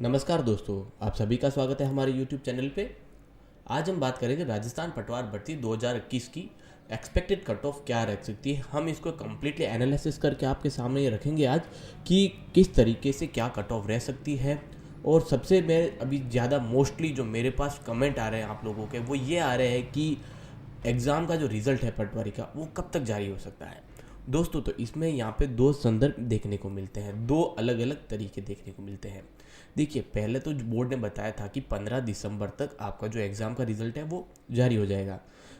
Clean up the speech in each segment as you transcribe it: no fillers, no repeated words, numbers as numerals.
नमस्कार दोस्तों, आप सभी का स्वागत है हमारे YouTube चैनल पे। आज हम बात करेंगे राजस्थान पटवार भर्ती 2021 की एक्सपेक्टेड कट ऑफ क्या रह सकती है। हम इसको कम्प्लीटली एनालिसिस करके आपके सामने ये रखेंगे आज कि किस तरीके से क्या कट ऑफ रह सकती है। और सबसे मैं अभी ज़्यादा मोस्टली जो मेरे पास कमेंट आ रहे हैं आप लोगों के, वो ये आ रहे हैं कि एग्ज़ाम का जो रिज़ल्ट है पटवारी का वो कब तक जारी हो सकता है। दोस्तों, तो इसमें यहाँ पे दो संदर्भ देखने को मिलते हैं, दो अलग अलग तरीके देखने को मिलते हैं। देखिए, पहले तो बोर्ड ने बताया था कि 15 दिसंबर तक आपका जो एग्ज़ाम का रिज़ल्ट है वो जारी हो जाएगा,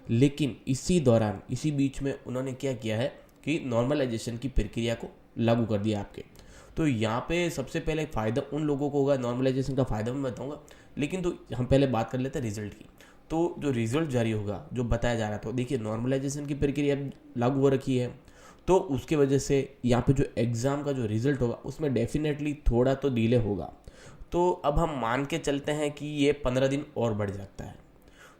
लेकिन इसी दौरान इसी बीच में उन्होंने क्या किया है कि नॉर्मलाइजेशन की प्रक्रिया को लागू कर दिया आपके। तो यहाँ पे सबसे पहले फ़ायदा उन लोगों को होगा, नॉर्मलाइजेशन का फ़ायदा मैं बताऊँगा, लेकिन तो हम पहले बात कर लेते हैं रिज़ल्ट की। तो जो रिज़ल्ट जारी होगा, जो बताया जा रहा था, देखिए नॉर्मलाइजेशन की प्रक्रिया लागू हो रखी है, तो उसके वजह से यहाँ पे जो एग्ज़ाम का जो रिज़ल्ट होगा उसमें डेफिनेटली थोड़ा तो डिले होगा। तो अब हम मान के चलते हैं कि ये 15 दिन और बढ़ जाता है।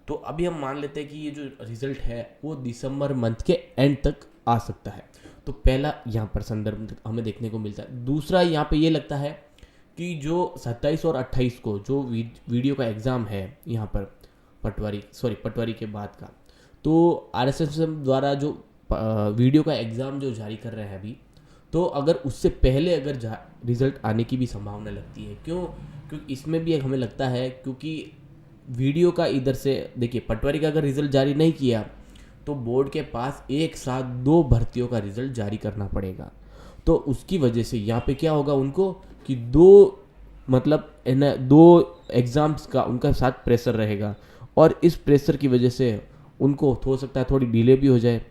तो अभी हम मान लेते हैं कि ये जो रिज़ल्ट है वो दिसंबर मंथ के एंड तक आ सकता है। तो पहला यहाँ पर संदर्भ हमें देखने को मिलता है। दूसरा यहाँ पे ये लगता है कि जो 27 और 28 को जो वीडियो का एग्ज़ाम है यहाँ पर पटवारी के बाद का, तो RSSM द्वारा जो वीडियो का एग्ज़ाम जो जारी कर रहे हैं अभी, तो अगर उससे पहले अगर रिज़ल्ट आने की भी संभावना लगती है। क्योंकि इसमें भी हमें लगता है, क्योंकि वीडियो का इधर से देखिए, पटवारी का अगर रिज़ल्ट जारी नहीं किया तो बोर्ड के पास एक साथ दो भर्तियों का रिज़ल्ट जारी करना पड़ेगा। तो उसकी वजह से यहाँ पे क्या होगा उनको कि दो एग्ज़ाम्स का उनका साथ प्रेशर रहेगा, और इस प्रेशर की वजह से उनको हो सकता है थोड़ी डिले भी हो जाए।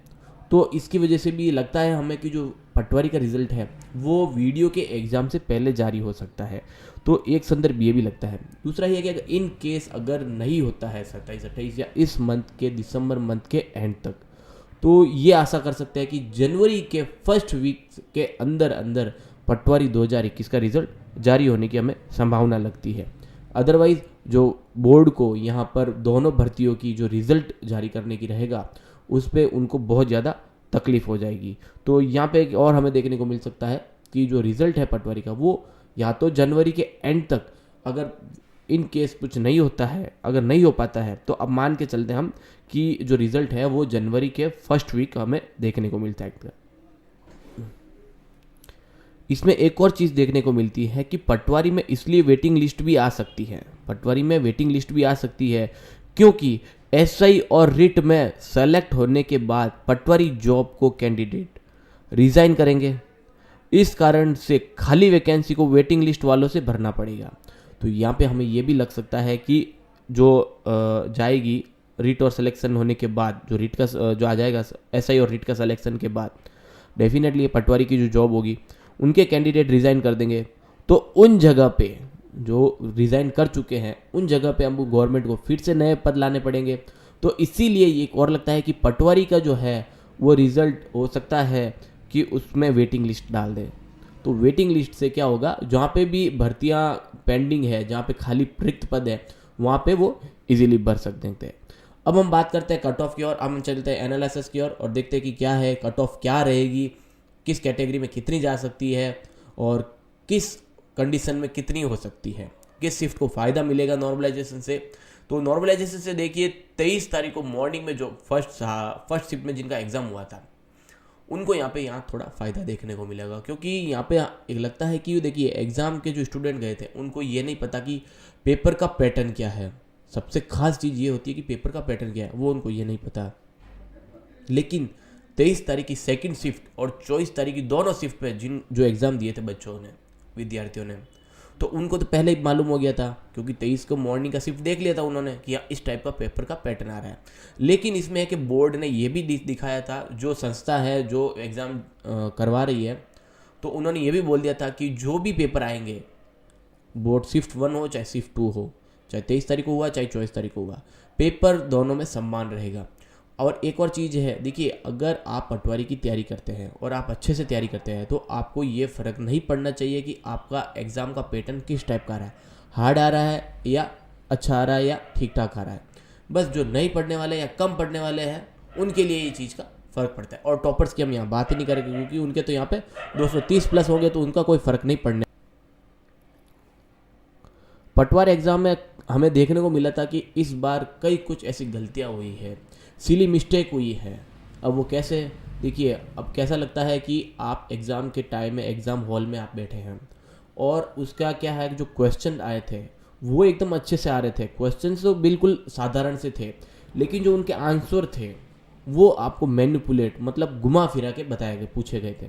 तो इसकी वजह से भी लगता है हमें कि जो पटवारी का रिज़ल्ट है वो वीडियो के एग्ज़ाम से पहले जारी हो सकता है। तो एक संदर्भ ये भी लगता है। दूसरा ये है कि अगर इन केस अगर नहीं होता है 27-28 या इस मंथ के दिसंबर मंथ के एंड तक, तो ये आशा कर सकते हैं कि जनवरी के फर्स्ट वीक के अंदर अंदर पटवारी 2021 का रिज़ल्ट जारी होने की हमें संभावना लगती है। अदरवाइज़ जो बोर्ड को यहाँ पर दोनों भर्तियों की जो रिज़ल्ट जारी करने की रहेगा उस पर उनको बहुत ज़्यादा तकलीफ हो जाएगी। तो यहाँ पे एक और हमें देखने को मिल सकता है कि जो रिज़ल्ट है पटवारी का वो या तो जनवरी के एंड तक, अगर इन केस कुछ नहीं होता है, अगर नहीं हो पाता है, तो अब मान के चलते हैं हम कि जो रिज़ल्ट है वो जनवरी के फर्स्ट वीक हमें देखने को मिलता है। इसमें एक और चीज़ देखने को मिलती है कि पटवारी में इसलिए वेटिंग लिस्ट भी आ सकती है, क्योंकि SI और रिट में सेलेक्ट होने के बाद पटवारी जॉब को कैंडिडेट रिज़ाइन करेंगे। इस कारण से खाली वैकेंसी को वेटिंग लिस्ट वालों से भरना पड़ेगा। तो यहाँ पे हमें ये भी लग सकता है कि जो जाएगी रिट और सिलेक्शन होने के बाद, जो आ जाएगा SI और रिट का सिलेक्शन के बाद, डेफिनेटली पटवारी की जो जॉब होगी उनके कैंडिडेट रिज़ाइन कर देंगे। तो उन जगह पे जो रिज़ाइन कर चुके हैं उन जगह पे हमको गवर्नमेंट को फिर से नए पद लाने पड़ेंगे। तो इसीलिए एक और लगता है कि पटवारी का जो है वो रिज़ल्ट हो सकता है कि उसमें वेटिंग लिस्ट डाल दें। तो वेटिंग लिस्ट से क्या होगा, जहाँ पे भी भर्तियाँ पेंडिंग है, जहाँ पे खाली रिक्त पद है, वहाँ पे वो इजीली भर सकते हैं। अब हम बात करते हैं कट ऑफ की ओर। हम चलते हैं एनालिसिस की ओर और देखते हैं कि क्या है कट ऑफ, क्या रहेगी, किस कैटेगरी में कितनी जा सकती है और किस कंडीशन में कितनी हो सकती है, किस शिफ्ट को फ़ायदा मिलेगा नॉर्मलाइजेशन से। तो नॉर्मलाइजेशन से देखिए 23 तारीख को मॉर्निंग में जो फर्स्ट शिफ्ट में जिनका एग्ज़ाम हुआ था उनको यहाँ थोड़ा फ़ायदा देखने को मिलेगा, क्योंकि यहाँ पे एक लगता है कि देखिए एग्ज़ाम के जो स्टूडेंट गए थे उनको ये नहीं पता कि पेपर का पैटर्न क्या है। सबसे खास चीज़ ये होती है कि पेपर का पैटर्न क्या है, वो उनको ये नहीं पता। लेकिन 23 तारीख की सेकंड शिफ्ट और 24 तारीख की दोनों शिफ्ट में जो एग्ज़ाम दिए थे विद्यार्थियों ने, तो उनको तो पहले ही मालूम हो गया था, क्योंकि 23 को मॉर्निंग का शिफ्ट देख लिया था उन्होंने कि इस टाइप का पेपर का पैटर्न आ रहा है। लेकिन इसमें है कि बोर्ड ने ये भी दिखाया था, जो संस्था है जो एग्ज़ाम करवा रही है, तो उन्होंने ये भी बोल दिया था कि जो भी पेपर आएंगे, बोर्ड शिफ्ट 1 हो चाहे शिफ्ट 2 हो, चाहे 23 तारीख को हुआ चाहे 24 तारीख को हुआ, पेपर दोनों में समान रहेगा। और एक और चीज़ है, देखिए अगर आप पटवारी की तैयारी करते हैं और आप अच्छे से तैयारी करते हैं तो आपको ये फ़र्क नहीं पड़ना चाहिए कि आपका एग्ज़ाम का पैटर्न किस टाइप का आ रहा है, हार्ड आ रहा है या अच्छा आ रहा है या ठीक ठाक आ रहा है। बस जो नहीं पढ़ने वाले या कम पढ़ने वाले हैं उनके लिए ये चीज़ का फ़र्क पड़ता है। और टॉपर्स की हम यहाँ बात ही नहीं करेंगे, क्योंकि उनके तो यहाँ पे 230 प्लस होंगे तो उनका कोई फ़र्क नहीं पड़ने। पटवार एग्ज़ाम में हमें देखने को मिला था कि इस बार कई कुछ ऐसी गलतियाँ हुई है, सिली मिस्टेक हुई है। अब वो कैसे, देखिए अब कैसा लगता है कि आप एग्ज़ाम के टाइम में एग्ज़ाम हॉल में आप बैठे हैं और उसका क्या है, जो क्वेश्चन आए थे वो एकदम अच्छे से आ रहे थे, क्वेश्चन तो बिल्कुल साधारण से थे, लेकिन जो उनके आंसर थे वो आपको मैनिपुलेट मतलब घुमा फिरा के बताए गए, पूछे गए थे।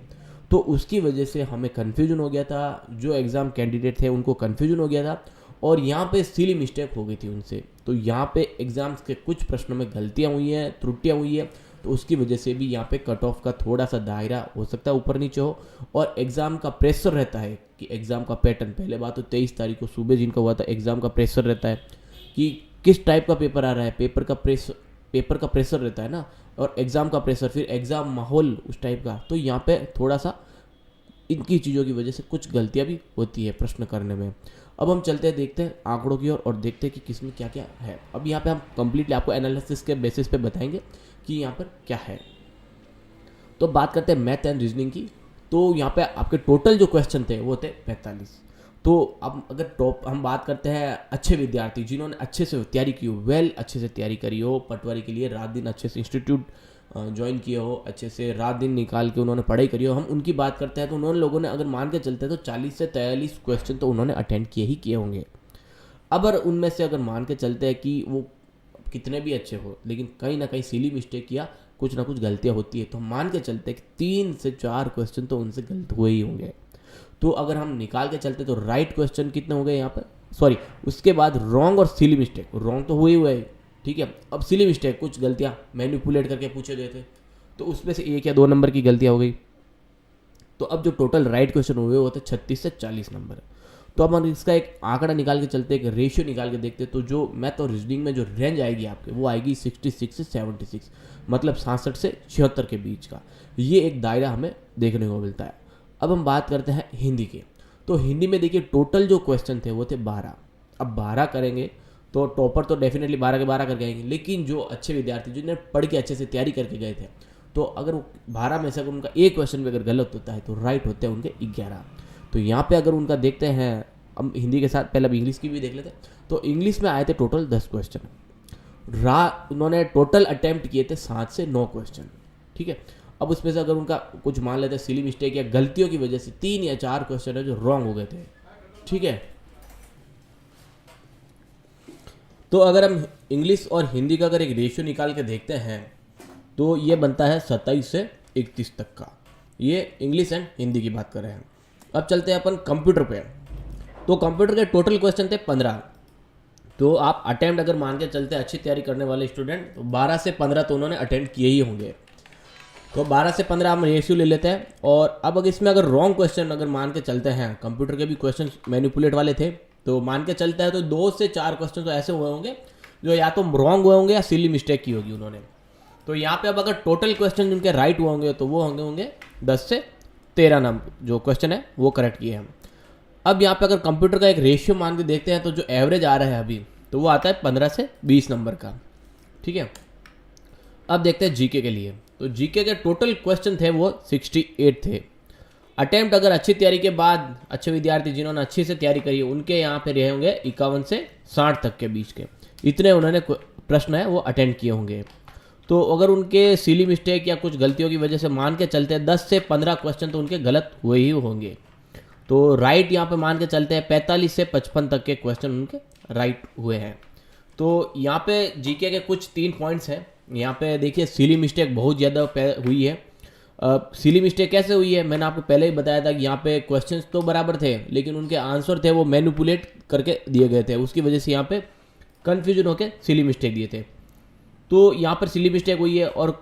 तो उसकी वजह से हमें कन्फ्यूजन हो गया था, जो एग्ज़ाम कैंडिडेट थे उनको कन्फ्यूजन हो गया था और यहाँ पे सिली मिस्टेक हो गई थी उनसे। तो यहाँ पे एग्ज़ाम्स के कुछ प्रश्नों में गलतियाँ हुई हैं, त्रुटियाँ हुई हैं, तो उसकी वजह से भी यहाँ पे कट ऑफ का थोड़ा सा दायरा हो सकता है ऊपर नीचे हो। और एग्ज़ाम का प्रेशर रहता है कि एग्ज़ाम का पैटर्न, पहले बात तो 23 तारीख को सुबह जिनका हुआ था, एग्ज़ाम का प्रेशर रहता है कि किस टाइप का पेपर आ रहा है, पेपर का प्रेशर रहता है ना, और एग्ज़ाम का प्रेशर, फिर एग्ज़ाम माहौल उस टाइप का। तो यहाँ पे थोड़ा सा इनकी चीज़ों की वजह से कुछ गलतियाँ भी होती है प्रश्न करने में। अब हम चलते हैं, देखते हैं आंकड़ों की ओर और देखते हैं कि किसमें क्या क्या है। अब यहाँ पे हम कंप्लीटली आपको एनालिसिस के बेसिस पे बताएंगे कि यहाँ पर क्या है। तो बात करते हैं मैथ एंड रीजनिंग की। तो यहाँ पे आपके टोटल जो क्वेश्चन थे वो थे 45। तो अब अगर टॉप हम बात करते हैं अच्छे विद्यार्थी जिन्होंने अच्छे से तैयारी की हो, अच्छे से तैयारी करी हो, पटवारी के लिए रात दिन अच्छे से इंस्टीट्यूट ज्वाइन किए हो, अच्छे से रात दिन निकाल के उन्होंने पढ़ाई करी हो, हम उनकी बात करते हैं तो उन्होंने लोगों ने अगर मान के चलते हैं तो 40 से 43 क्वेश्चन तो उन्होंने अटेंड किए ही किए होंगे। अब अगर उनमें से अगर मान के चलते हैं कि वो कितने भी अच्छे हो लेकिन कहीं ना कहीं सिली मिस्टेक या कुछ ना कुछ गलतियाँ होती है, तो मान के चलते हैं कि 3 से 4 क्वेश्चन तो उनसे गलत हुए ही होंगे। तो अगर हम निकाल के चलते तो राइट क्वेश्चन कितने हो गए यहाँ पर, सॉरी उसके बाद रॉन्ग और सिली मिस्टेक, रॉन्ग तो हुए हुए, ठीक है। अब सिली मिस्टेक कुछ गलतियाँ मैनिपुलेट करके पूछे गए थे, तो उसमें से 1 या 2 नंबर की गलतियाँ हो गई। तो अब जो टोटल राइट क्वेश्चन हुए वो थे 36 से 40 नंबर। तो अब हम इसका एक आंकड़ा निकाल के चलते, एक रेशियो निकाल के देखते, तो जो मैथ और रीजनिंग में जो रेंज आएगी आपके वो आएगी 66 से 76, मतलब 67 से 76 के बीच का, ये एक दायरा हमें देखने को मिलता है। अब हम बात करते हैं हिंदी के। तो हिंदी में देखिए टोटल जो क्वेश्चन थे वो थे 12। अब 12 करेंगे तो टॉपर तो डेफिनेटली 12 के 12 करके आएंगे, लेकिन जो अच्छे विद्यार्थी जिन्हें पढ़ के अच्छे से तैयारी करके गए थे, तो अगर वो 12 में से अगर उनका एक क्वेश्चन भी अगर गलत होता है तो राइट होते हैं उनके 11। तो यहाँ पे अगर उनका देखते हैं, हम हिंदी के साथ पहले अब इंग्लिश की भी देख लेते हैं। तो इंग्लिश में आए थे टोटल 10 क्वेश्चन, उन्होंने टोटल अटेम्प्ट किए थे 7 से 9 क्वेश्चन, ठीक है। अब उसमें से अगर उनका कुछ मान लेते हैं सिली मिस्टेक या गलतियों की वजह से 3 या 4 क्वेश्चन है जो रॉन्ग हो गए थे, ठीक है। तो अगर हम इंग्लिश और हिंदी का अगर एक रेशियो निकाल के देखते हैं तो ये बनता है 27 से 31 तक का, ये इंग्लिश एंड हिंदी की बात कर रहे हैं। अब चलते हैं अपन कंप्यूटर पे। तो कंप्यूटर के टोटल क्वेश्चन थे 15। तो आप अटेम्प्ट अगर मान के चलते हैं अच्छी तैयारी करने वाले स्टूडेंट, तो 12 से 15 तो उन्होंने अटेम्प्ट किए ही होंगे। तो 12 से 15 हम रेशियो ले लेते हैं। और अब अगर इसमें अगर रॉन्ग क्वेश्चन अगर मान के चलते हैं, कंप्यूटर के भी क्वेश्चन मैनिपुलेट वाले थे, तो मान के चलता है तो 2 से 4 क्वेश्चन तो ऐसे हुए होंगे जो या तो रॉन्ग हुए होंगे या सिली मिस्टेक की होगी उन्होंने। तो यहाँ पे अब अगर टोटल क्वेश्चन जिनके राइट हुए होंगे तो वो होंगे 10 से 13 नंबर जो क्वेश्चन है वो करेक्ट किए हम। अब यहाँ पे अगर कंप्यूटर का एक रेशियो मान के देखते हैं तो जो एवरेज आ रहा है अभी, तो वो आता है 15 से 20 नंबर का, ठीक है। अब देखते हैं जीके के लिए। तो जीके के टोटल क्वेश्चन थे वो 68 थे। अटेम्प्ट अगर अच्छी तैयारी के बाद अच्छे विद्यार्थी जिन्होंने अच्छी से तैयारी करी है उनके यहाँ पे रहे होंगे 51 से 60 तक के बीच के, इतने उन्होंने प्रश्न है वो अटेंड किए होंगे। तो अगर उनके सिली मिस्टेक या कुछ गलतियों की वजह से मान के चलते हैं 10 से 15 क्वेश्चन तो उनके गलत हुए ही होंगे। तो राइट यहाँ पे मान के चलते हैं 45 से 55 तक के क्वेश्चन उनके राइट हुए हैं। तो यहाँ पे जीके के कुछ 3 पॉइंट्स हैं। यहाँ पे देखिए सिली मिस्टेक बहुत ज़्यादा हुई है। सिली मिस्टेक कैसे हुई है, मैंने आपको पहले ही बताया था कि यहाँ पे क्वेश्चंस तो बराबर थे लेकिन उनके आंसर थे वो मैनिपुलेट करके दिए गए थे, उसकी वजह से यहाँ पे कन्फ्यूजन होके सिली मिस्टेक दिए थे। तो यहाँ पर सिली मिस्टेक हुई है। और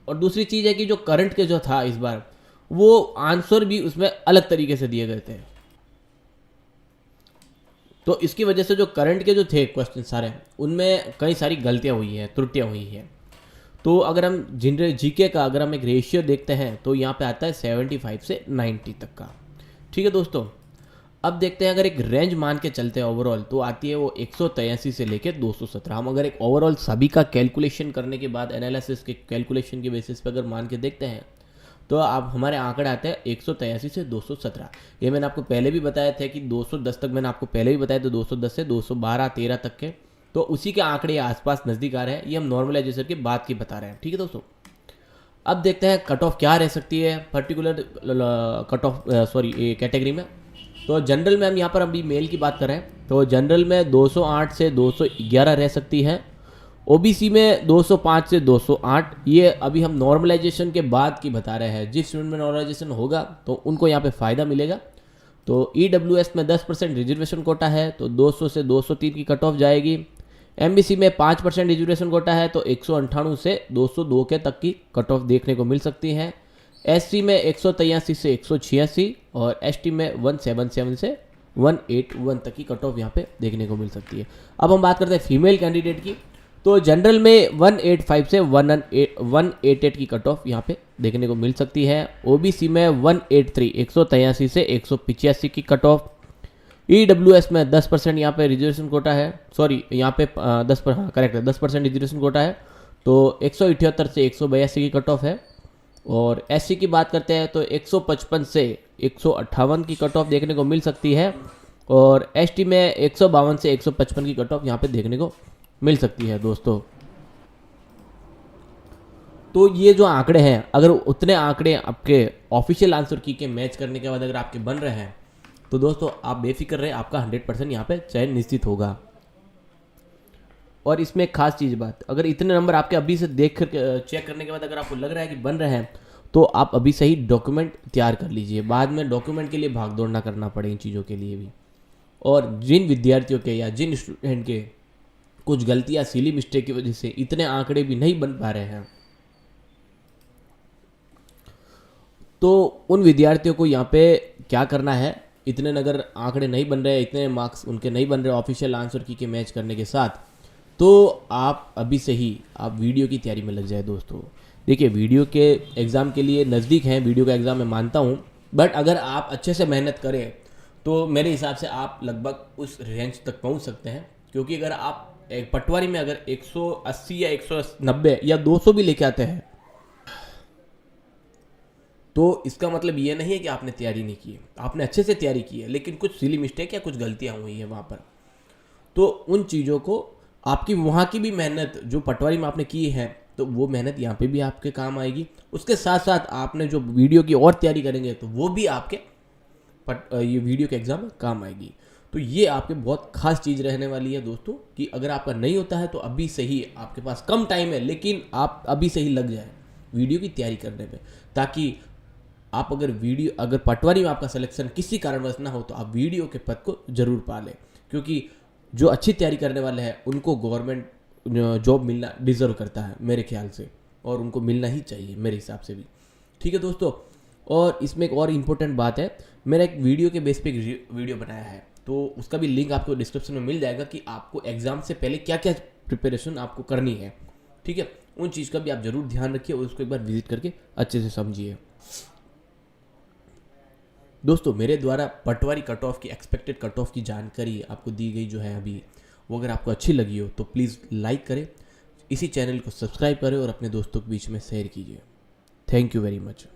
दूसरी चीज़ है कि जो करंट के जो था इस बार वो आंसर भी उसमें अलग तरीके से दिए गए थे, तो इसकी वजह से जो करंट के जो थे क्वेश्चन सारे उनमें कई सारी गलतियाँ हुई हैं, त्रुटियाँ हुई हैं। तो अगर हम जनरल जीके का अगर हम एक रेशियो देखते हैं तो यहाँ पे आता है 75 से 90 तक का, ठीक है दोस्तों। अब देखते हैं अगर एक रेंज मान के चलते हैं ओवरऑल तो आती है वो 183 से लेकर 217। हम अगर एक ओवरऑल सभी का कैलकुलेशन करने के बाद एनालिसिस के कैलकुलेशन के बेसिस पे अगर मान के देखते हैं तो आप हमारे आंकड़े आते हैं 183 से 217। ये मैंने आपको पहले भी बताया था कि 210 तक, मैंने आपको पहले भी बताया था 210 से 212-13 तक के, तो उसी के आंकड़े आसपास नज़दीक आ रहे हैं। ये हम नॉर्मलाइजेशन की बात की बता रहे हैं, ठीक है दोस्तों। अब देखते हैं कट ऑफ क्या रह सकती है पर्टिकुलर कट ऑफ कैटेगरी में। तो जनरल में हम यहाँ पर अभी मेल की बात कर रहे हैं, तो जनरल में 208 से 211 रह सकती है। ओबीसी में 205 से 208। ये अभी हम नॉर्मलाइजेशन के बाद की बता रहे हैं। जिस स्टूडेंट में नॉर्मलाइजेशन होगा तो उनको यहाँ पे फ़ायदा मिलेगा। तो ईडब्ल्यूएस में 10% रिजर्वेशन कोटा है, तो 200 से 203 की कट ऑफ जाएगी। एमबीसी में 5% रिजर्वेशन कोटा है, तो 198 से 202 के तक की कट ऑफ देखने को मिल सकती है। एससी में 183 से 186 और एसटी में 177 से 181 तक की कट ऑफ यहाँ पे देखने को मिल सकती है। अब हम बात करते हैं फीमेल कैंडिडेट की। तो जनरल में 185 से 188 की कट ऑफ यहाँ पे देखने को मिल सकती है। ओबीसी में 183 183 से 185 की कट ऑफ। ईडब्ल्यूएस में 10% यहाँ पे रिजर्वेशन कोटा है, सॉरी यहाँ पे 10%, करेक्ट है, 10% रिजर्वेशन कोटा है, तो 178 से 182 की कट ऑफ है। और एससी की बात करते हैं तो 155 से 158 की कट ऑफ देखने को मिल सकती है। और एसटी में 152 से 155 की कट ऑफ यहाँ पे देखने को मिल सकती है दोस्तों। तो ये जो आंकड़े हैं, अगर उतने आंकड़े आपके ऑफिशियल आंसर की के मैच करने के बाद अगर आपके बन रहे हैं तो दोस्तों आप बेफिक्र रहे, आपका 100% यहाँ पे चयन निश्चित होगा। और इसमें एक खास चीज़ बात, अगर इतने नंबर आपके अभी से देख कर चेक करने के बाद अगर आपको लग रहा है कि बन रहे हैं तो आप अभी से ही डॉक्यूमेंट तैयार कर लीजिए, बाद में डॉक्यूमेंट के लिए भाग दौड़ ना करना पड़े इन चीज़ों के लिए भी। और जिन विद्यार्थियों के या जिन स्टूडेंट के कुछ गलतियाँ सिली मिस्टेक की वजह से इतने आंकड़े भी नहीं बन पा रहे हैं, तो उन विद्यार्थियों को यहाँ पे क्या करना है, इतने अगर आंकड़े नहीं बन रहे, इतने मार्क्स उनके नहीं बन रहे ऑफिशियल आंसर की के मैच करने के साथ, तो आप अभी से ही आप वीडियो की तैयारी में लग जाए दोस्तों। देखिए वीडियो के एग्ज़ाम के लिए नज़दीक हैं, वीडियो का एग्ज़ाम मैं मानता हूँ, बट अगर आप अच्छे से मेहनत करें तो मेरे हिसाब से आप लगभग उस रेंज तक पहुँच सकते हैं। क्योंकि अगर आप एक पटवारी में अगर 180 या 190 या 200 भी लेके आते हैं तो इसका मतलब ये नहीं है कि आपने तैयारी नहीं की है, आपने अच्छे से तैयारी की है, लेकिन कुछ सिली मिस्टेक या कुछ गलतियाँ हुई हैं वहाँ पर। तो उन चीज़ों को आपकी वहाँ की भी मेहनत जो पटवारी में आपने की है, तो वो मेहनत यहाँ पे भी आपके काम आएगी। उसके साथ साथ आपने जो वीडियो की और तैयारी करेंगे तो वो भी आपके ये वीडियो के एग्ज़ाम में काम आएगी। तो ये आपके बहुत खास चीज़ रहने वाली है दोस्तों, कि अगर आपका नहीं होता है तो अभी से ही, आपके पास कम टाइम है लेकिन आप अभी से ही लग जाए वीडियो की तैयारी करने में, ताकि आप अगर पटवारी में आपका सिलेक्शन किसी कारणवश ना हो तो आप वीडियो के पद को जरूर पा लें। क्योंकि जो अच्छी तैयारी करने वाले हैं उनको गवर्नमेंट जॉब मिलना डिजर्व करता है मेरे ख्याल से, और उनको मिलना ही चाहिए मेरे हिसाब से भी। ठीक है दोस्तों, और इसमें एक और इम्पोर्टेंट बात है, मैंने एक वीडियो के बेस पे एक वीडियो बनाया है, तो उसका भी लिंक आपको डिस्क्रिप्शन में मिल जाएगा कि आपको एग्जाम से पहले क्या क्या प्रिपरेशन आपको करनी है। ठीक है, उन चीज़ का भी आप जरूर ध्यान रखिए और उसको एक बार विजिट करके अच्छे से समझिए। दोस्तों मेरे द्वारा पटवारी कट ऑफ की एक्सपेक्टेड कट ऑफ की जानकारी आपको दी गई जो है अभी, वो अगर आपको अच्छी लगी हो तो प्लीज़ लाइक करें, इसी चैनल को सब्सक्राइब करें और अपने दोस्तों के बीच में शेयर कीजिए। Thank you very much.